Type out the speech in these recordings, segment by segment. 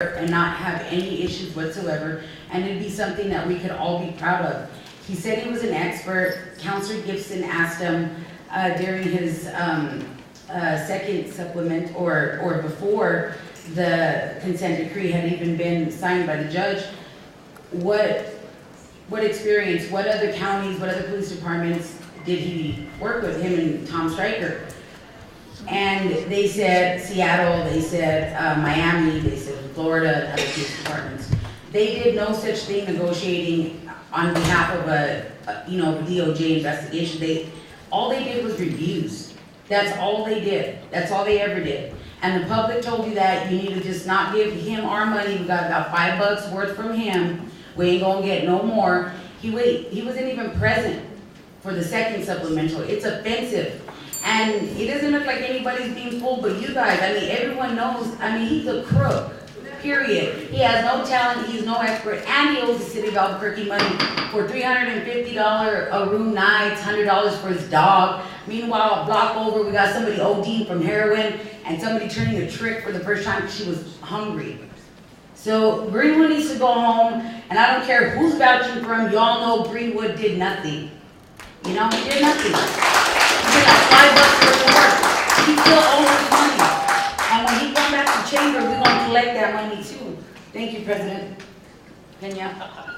and not have any issues whatsoever, and it'd be something that we could all be proud of. He said he was an expert. Counselor Gibson asked him during his second supplement or before the consent decree had even been signed by the judge, what experience, what other counties, what other police departments did he work with, him and Tom Stryker? And they said Seattle, they said Miami, they said Florida, other police departments. They did no such thing negotiating on behalf of a DOJ investigation. All they did was reviews. That's all they did. That's all they ever did. And the public told you that you need to just not give him our money. We got about $5 worth from him. We ain't gonna get no more. He wasn't even present for the second supplemental. It's offensive. And it doesn't look like anybody's being fooled but you guys. I mean, everyone knows, he's a crook, period. He has no talent, he's no expert, and he owes the city of Albuquerque money for $350 a room nights, $100 for his dog. Meanwhile, a block over, we got somebody ODing from heroin and somebody turning a trick for the first time because she was hungry. So Greenwood needs to go home, and I don't care who's vouching for him. Y'all know Greenwood did nothing. He did nothing. He did like $5 worth of work. He still owes his money. And when he comes back to chamber, we're going to collect that money too. Thank you, President Pena.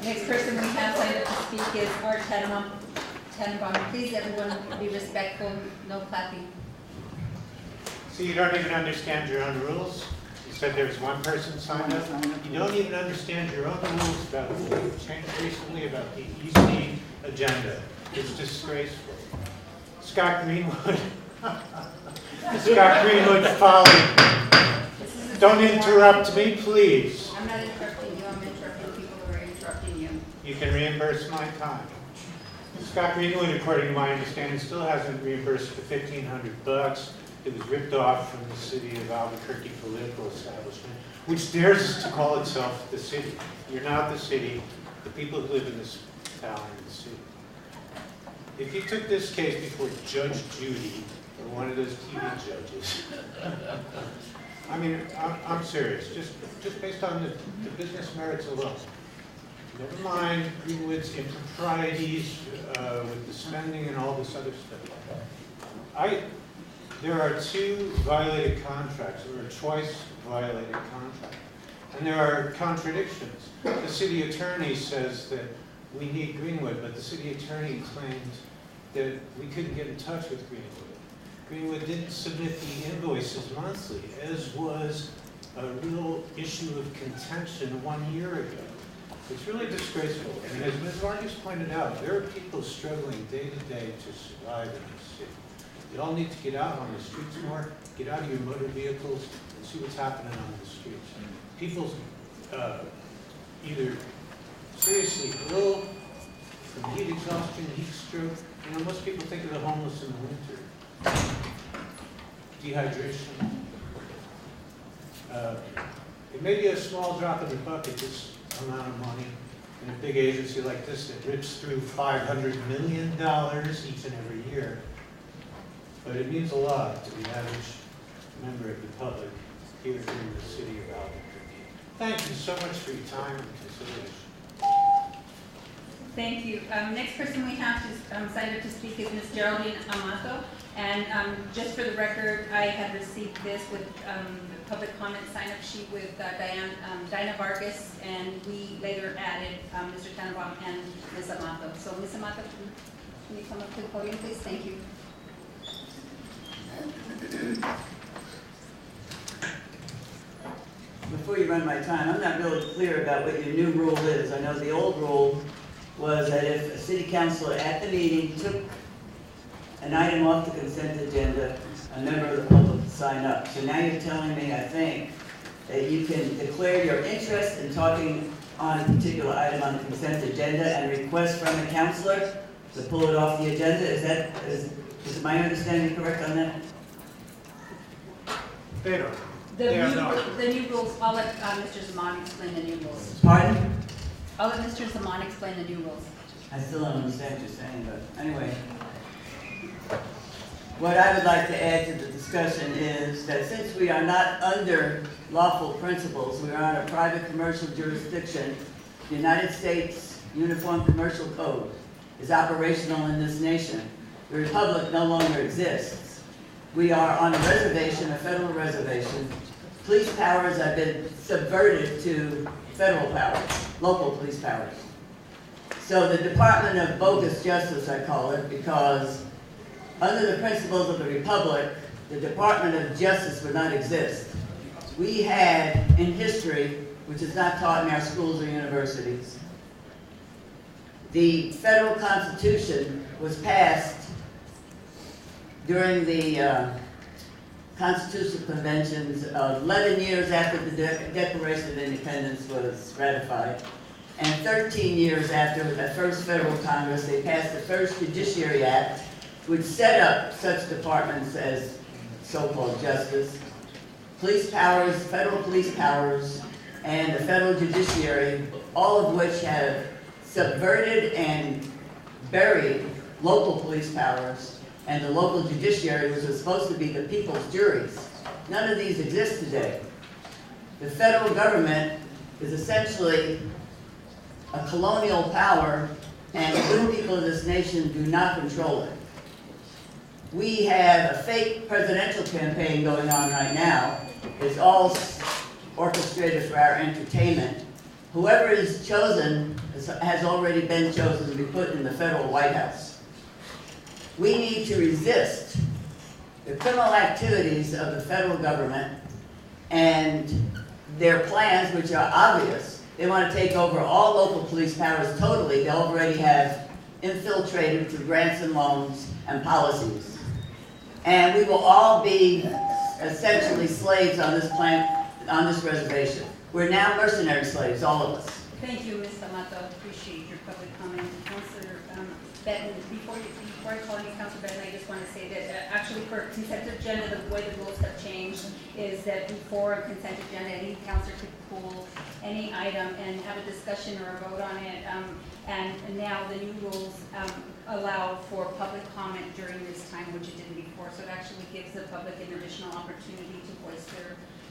Next person we have signed up to speak is Art Tannenbaum. Please, everyone, be respectful. No clapping. So you don't even understand your own rules? You said there's one person signed up? You don't even understand your own rules about what you've changed recently about the EC agenda. It's disgraceful. Scott Greenwood. Scott Greenwood followed. Don't interrupt me, please. I'm not interrupting you. I'm interrupting people who are interrupting you. You can reimburse my time. Scott Greenwood, according to my understanding, still hasn't reimbursed the $1,500. It was ripped off from the city of Albuquerque political establishment, which dares to call itself the city. You're not the city. The people who live in this town are the city. If you took this case before Judge Judy, or one of those TV judges, I'm serious, just based on the business merits alone. Never mind Greenwood's improprieties with the spending and all this other stuff. There are two violated contracts, or twice violated contracts, and there are contradictions. The city attorney says that we need Greenwood, but the city attorney claimed that we couldn't get in touch with Greenwood. Greenwood didn't submit the invoices monthly, as was a real issue of contention 1 year ago. It's really disgraceful. And as Ms. Vargas pointed out, there are people struggling day to day to survive in this city. You all need to get out on the streets more, get out of your motor vehicles, and see what's happening on the streets. People's either seriously ill from heat exhaustion, heat stroke. Most people think of the homeless in the winter. Dehydration. It may be a small drop in the bucket, this amount of money, in a big agency like this that rips through $500 million each and every year. But it means a lot to the average member of the public here in the city of Albuquerque. Thank you so much for your time and consideration. Thank you. Next person we have to signed up to speak is Ms. Geraldine Amato. And just for the record, I had received this with the public comment sign-up sheet with Dinah Vargas, and we later added Mr. Tannenbaum and Ms. Amato. So Ms. Amato, can you come up to the podium, please? Thank you. Before you run my time, I'm not really clear about what your new rule is. I know the old rule was that if a city councilor at the meeting took an item off the consent agenda, a member of the public would sign up. So now you're telling me, I think, that you can declare your interest in talking on a particular item on the consent agenda and request from the councilor to pull it off the agenda. Is my understanding correct on that? They don't. The new rules, I'll let Mr. Zaman explain the new rules. Pardon? I'll let Mr. Zaman explain the new rules. I still don't understand what you're saying, but anyway. What I would like to add to the discussion is that since we are not under lawful principles, we are on a private commercial jurisdiction, the United States Uniform Commercial Code is operational in this nation. The Republic no longer exists. We are on a reservation, a federal reservation. Police powers have been subverted to federal powers, local police powers. So the Department of Bogus Justice, I call it, because under the principles of the Republic, the Department of Justice would not exist. We had, in history, which is not taught in our schools or universities, the federal Constitution was passed during the Constitutional Conventions 11 years after the Declaration of Independence was ratified, and 13 years after the first federal Congress, they passed the first Judiciary Act, which set up such departments as so-called justice, police powers, federal police powers, and the federal judiciary, all of which have subverted and buried local police powers and the local judiciary, which was supposed to be the people's juries. None of these exist today. The federal government is essentially a colonial power, and the good people of this nation do not control it. We have a fake presidential campaign going on right now. It's all orchestrated for our entertainment. Whoever is chosen has already been chosen to be put in the federal White House. We need to resist the criminal activities of the federal government and their plans, which are obvious. They want to take over all local police powers totally. They already have infiltrated through grants and loans and policies. And we will all be essentially slaves on this planet, on this reservation. We're now mercenary slaves, all of us. Thank you, Ms. Amato. Appreciate your public comment. Councilor Benton, before I call you Councilor Benton, I just want to say that actually for consent agenda, the way the rules have changed is that before a consent agenda, any councilor could pull any item and have a discussion or a vote on it. And now the new rules allow for public comment during this time, which it didn't before. So it actually gives the public an additional opportunity to voice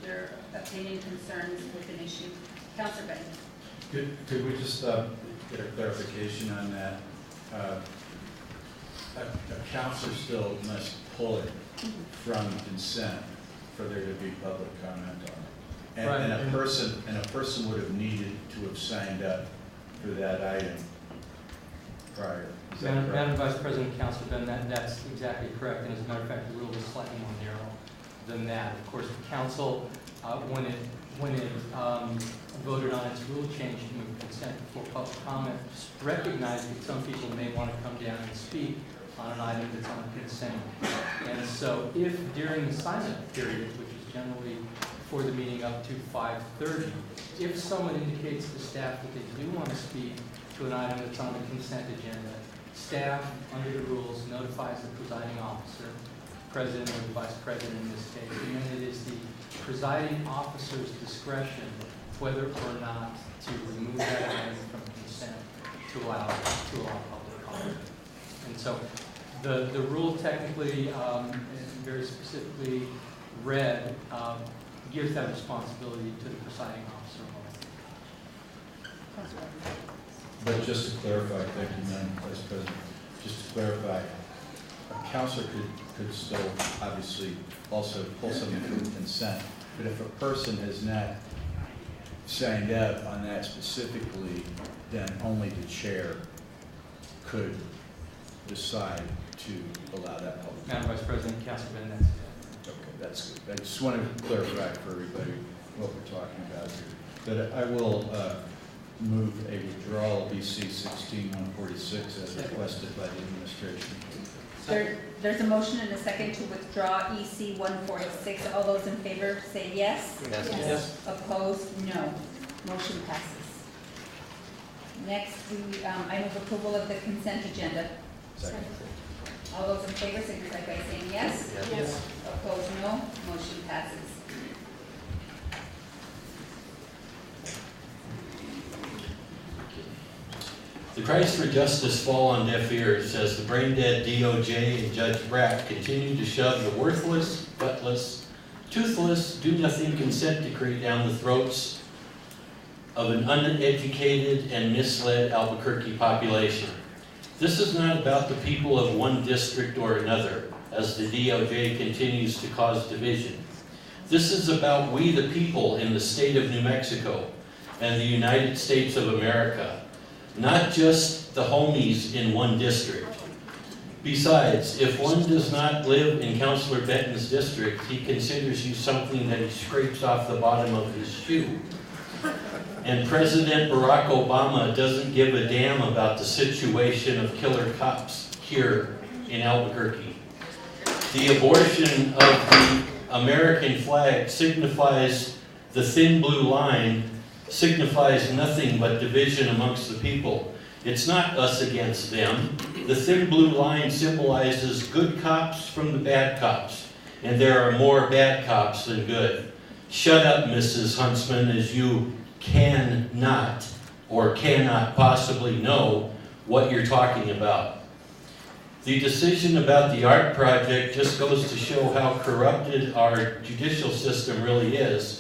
their opinion, concerns with an issue. Councilor Benton. Could we just get a clarification on that? A councilor still must pull it from consent for there to be public comment on it. And, right. and a person would have needed to have signed up for that item prior. Is that correct? Madam Vice President, Councilor Benton, that's exactly correct. And as a matter of fact, the rule is slightly more narrow than that. Of course, the council, when it voted on its rule change to move consent before public comment, recognized that some people may want to come down and speak on an item that's on consent. And so if during the silent period, which is generally before the meeting up to 5:30, if someone indicates to staff that they do want to speak to an item that's on the consent agenda, staff, under the rules, notifies the presiding officer, president or the vice president in this case, and then it is the presiding officer's discretion whether or not to remove that item from consent to allow public comment. And so the rule technically, and very specifically read, gives that responsibility to the presiding officer. But just to clarify, thank you, Madam Vice President, just to clarify, a councilor could still obviously also pull something from consent, but if a person has not signed up on that specifically, then only the chair could decide to allow that public. Madam Vice President, Councilor Benton, that's it. Okay, that's good. I just wanted to clarify for everybody what we're talking about here. But I will move a withdrawal of EC 16-146 as requested by the administration. There's a motion and a second to withdraw EC 146. All those in favor say yes. Yes. Opposed? No. Motion passes. Next, I move approval of the consent agenda. Second. All those in favor signify by saying yes. Yes. Opposed? No. Motion passes. The The cries for justice fall on deaf ears as the brain-dead DOJ and Judge Brack continue to shove the worthless, gutless, toothless, do-nothing consent decree down the throats of an uneducated and misled Albuquerque population. This is not about the people of one district or another, as the DOJ continues to cause division. This is about we the people in the state of New Mexico and the United States of America, not just the homies in one district. Besides, if one does not live in Councilor Benton's district, he considers you something that he scrapes off the bottom of his shoe. And President Barack Obama doesn't give a damn about the situation of killer cops here in Albuquerque. The abortion of the American flag signifies the thin blue line, signifies nothing but division amongst the people. It's not us against them. The thin blue line symbolizes good cops from the bad cops, and there are more bad cops than good. Shut up, Mrs. Huntsman, as you cannot or cannot possibly know what you're talking about. The decision about the art project just goes to show how corrupted our judicial system really is,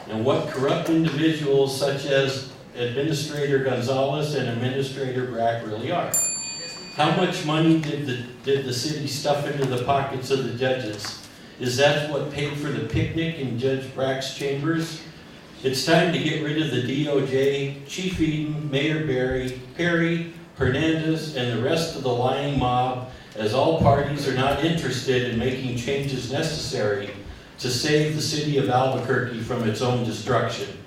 and what corrupt individuals such as Administrator Gonzalez and Administrator Brack really are. How much money did the city stuff into the pockets of the judges? Is that what paid for the picnic in Judge Brack's chambers? It's time to get rid of the DOJ, Chief Eden, Mayor Perry, Hernandez, and the rest of the lying mob, as all parties are not interested in making changes necessary to save the city of Albuquerque from its own destruction.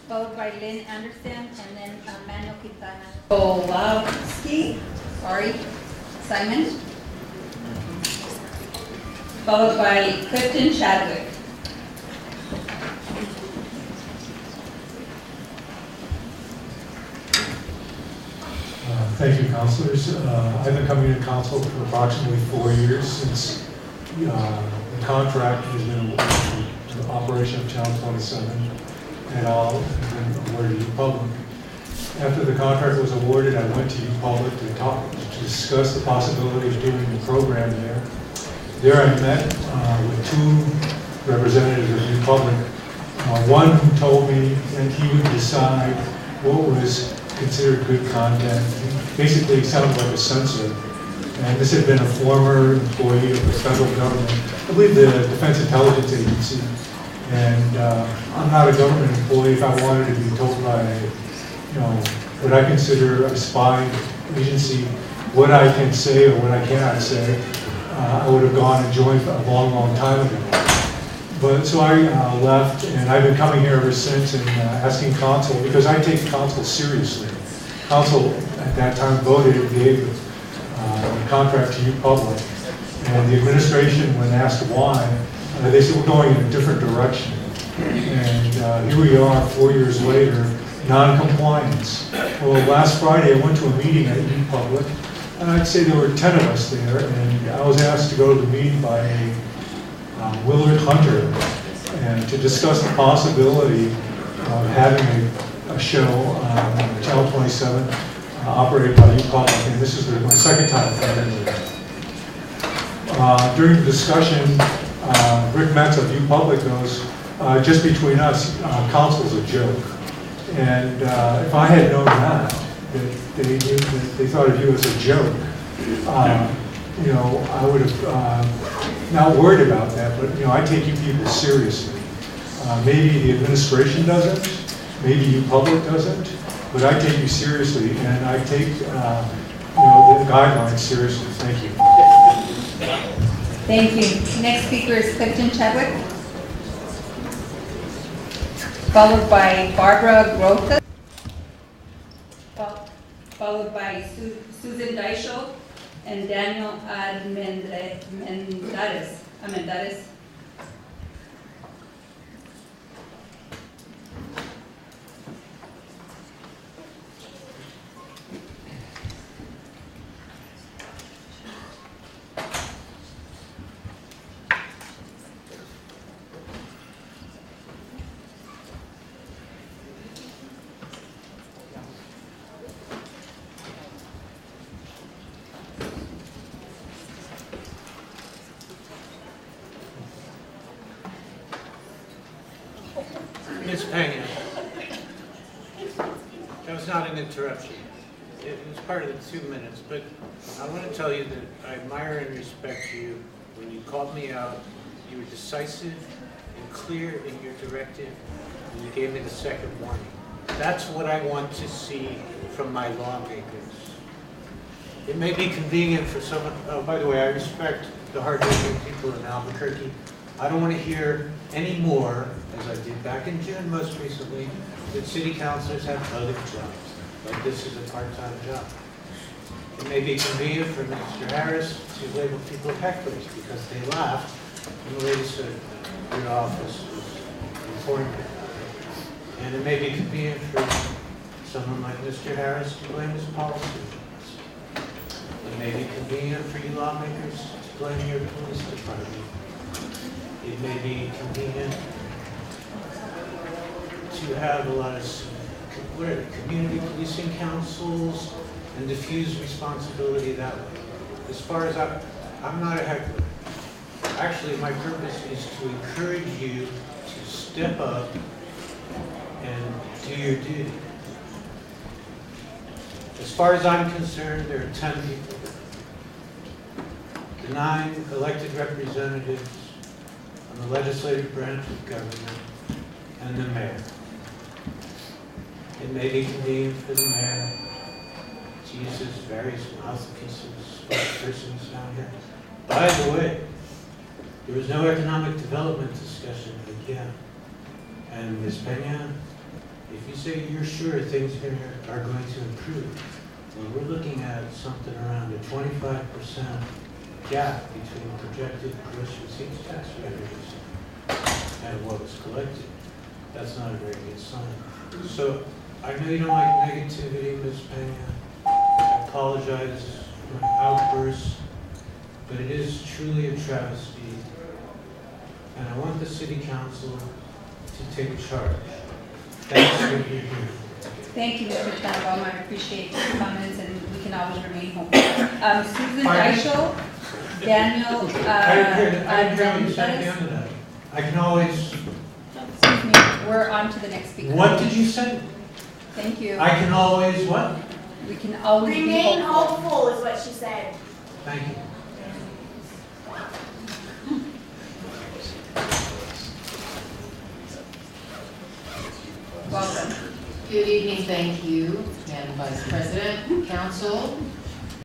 Followed by Lynn Anderson, and then Manuel Quintana. Kowalski. Sorry, Simon. Followed by Clifton Chadwick. Thank you, councilors. I've been coming to council for approximately 4 years since the contract has been awarded to the operation of Channel 27 and all has been awarded to the public. After the contract was awarded, I went to public to discuss the possibility of doing the program there. There I met with two representatives of New Public. One who told me that he would decide what was considered good content. Basically, it sounded like a censor. And this had been a former employee of the federal government, I believe the Defense Intelligence Agency. And I'm not a government employee. If I wanted to be told by, what I consider a spy agency, what I can say or what I cannot say, I would have gone and joined a long, long time ago. But so I left, and I've been coming here ever since and asking council, because I take council seriously. Council at that time voted and gave the contract to New Public. And the administration, when asked why, they said we're going in a different direction. And here we are 4 years later, non-compliance. Well, last Friday I went to a meeting at New Public, and I'd say there were 10 of us there, and I was asked to go to the meeting by Willard Hunter, and to discuss the possibility of having a show on Channel 27 operated by New Public, and this is my second time attending it. During the discussion, Rick Metz of New Public goes, just between us, council's a joke. And if I had known that they thought of you as a joke, I would have not worried about that, but I take you people seriously. Maybe the administration doesn't, maybe you public doesn't, but I take you seriously, and I take the guidelines seriously. Thank you. Thank you. Next speaker is Clifton Chadwick, followed by Barbara Grotha, followed by Susan Deichel, and Daniel Amendares. Pena, that was not an interruption. It was part of the 2 minutes, but I want to tell you that I admire and respect you. When you called me out, you were decisive and clear in your directive, and you gave me the second warning. That's what I want to see from my lawmakers. It may be convenient for someone, oh, by the way, I respect the hardworking people in Albuquerque. I don't want to hear any more, as I did back in June most recently, that city councilors have other jobs. Like this is a part-time job. It may be convenient for Mr. Harris to label people hecklers because they laughed when the lady said your office was informed. And it may be convenient for someone like Mr. Harris to blame his policy. It may be convenient for you lawmakers to blame your police department. It may be convenient to have a lot of community policing councils and diffuse responsibility that way. As far as I'm not a heckler. Actually, my purpose is to encourage you to step up and do your duty. As far as I'm concerned, there are 10 people. The 9 elected representatives on the legislative branch of government and the mayor. It may be convenient for the mayor to use his various mouthpieces, spokespersons down here. By the way, there was no economic development discussion again. And Ms. Pena, if you say you're sure things are going to improve, well, we're looking at something around a 25% gap between projected gross receipts tax revenues and what was collected. That's not a very good sign. So I know you don't like negativity, Ms. Pena. I apologize for my outbursts, but it is truly a travesty. And I want the city council to take charge. Thanks for being here. Thank you, Mr. Tannenbaum. I appreciate your comments, and we can always remain hopeful. Susan Dyschel, Daniel, I didn't hear what you said at the end of that. I can always... Excuse me, we're on to the next speaker. What did you say? Thank you. I can always what? We can always be Remain hopeful. hopeful is what she said. Thank you. Welcome. Good evening, thank you, Madam Vice President, Council.